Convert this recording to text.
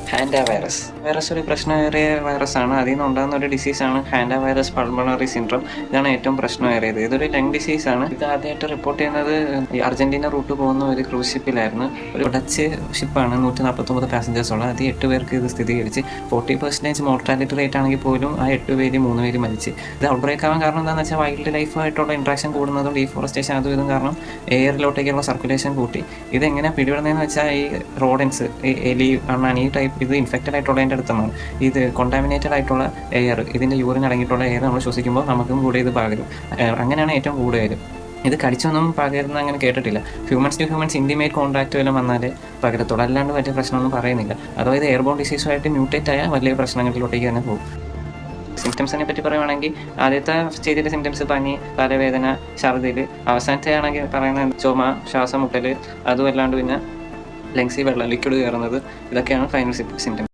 Hanta virus ഒരു പ്രശ്നമേറിയ വൈറസാണ്. അതിൽ നിന്ന് ഉണ്ടാകുന്ന ഒരു ഡിസീസാണ് ഹാൻഡ വൈറസ് പൾമണറി സിൻഡ്രോം. ഇതാണ് ഏറ്റവും പ്രശ്നമേറിയത്. ഇതൊരു ലങ് ഡിസീസാണ്. ഇത് ആദ്യമായിട്ട് റിപ്പോർട്ട് ചെയ്യുന്നത് ഈ അർജന്റീന റൂട്ട് പോകുന്ന ഒരു ക്രൂസ് ഷിപ്പിലായിരുന്നു. ഒരു ഡച്ച് ഷിപ്പാണ്, 149 പാസഞ്ചേഴ്സ് ഉള്ളത്. അത് 8 പേർക്ക് ഇത് സ്ഥിരീകരിച്ച് 40% മോർട്ടാലിറ്റി റേറ്റ് ആണെങ്കിൽ പോലും ആ 8 പേര് 3 പേര് മരിച്ച്. ഇത് ഔട്ട്ബ്രേക്ക് ആവാൻ കാരണം എന്താണെന്ന് വെച്ചാൽ വൈൽഡ് ലൈഫായിട്ടുള്ള ഇൻട്രാക്ഷൻ കൂടുന്നതും ഡീഫോറസ്റ്റേഷൻ അതും ഇതും കാരണം എയറിലോട്ടേക്കുള്ള സർക്കുലേഷൻ കൂട്ടി. ഇതെങ്ങനെ പിടിപെടുന്നതെന്ന് വെച്ചാൽ ഈ റോഡൻസ്, ഈ എലി, അണ്ണാൻ, ഈ ടൈപ്പ് ഇത് ഇൻഫെക്റ്റഡ് ആയിട്ടുള്ളതിൻ്റെ അടുത്താണ്. ഇത് കോണ്ടാമിനേറ്റഡ് ആയിട്ടുള്ള എയർ, ഇതിൻ്റെ യൂറിൻ അടങ്ങിയിട്ടുള്ള എയർ നമ്മൾ ശ്വസിക്കുമ്പോൾ നമുക്കും കൂടെ ഇത് പകരും. അങ്ങനെയാണ് ഏറ്റവും കൂടുതൽ. ഇത് കടിച്ചൊന്നും പകരുന്ന അങ്ങനെ കേട്ടിട്ടില്ല. Humans to humans intimate contact വല്ലതും വന്നാലേ പകരത്തുള്ളൂ, അല്ലാണ്ട് വലിയ പ്രശ്നമൊന്നും പറയുന്നില്ല. അതായത് എയർബോൺ ഡിസീസുമായിട്ട് മ്യൂട്ടേറ്റ് ആയാൽ വലിയ പ്രശ്നങ്ങളിലോട്ടേക്ക് തന്നെ പോകും. സിംറ്റംസിനെ പറ്റി പറയുവാണെങ്കിൽ ആദ്യത്തെ സ്റ്റേജിലെ സിംറ്റംസ് പനി, തലവേദന, ഛർദിൽ. അവസാനത്തെ ആണെങ്കിൽ പറയുന്നത് ചുമ, ശ്വാസം മുട്ടൽ, അതും അല്ലാണ്ട് പിന്നെ ലങ്സിൽ വെള്ളം ലിക്വിഡ് കയറുന്നത്. ഇതൊക്കെയാണ് ഫൈനൽ സിംറ്റംസ്.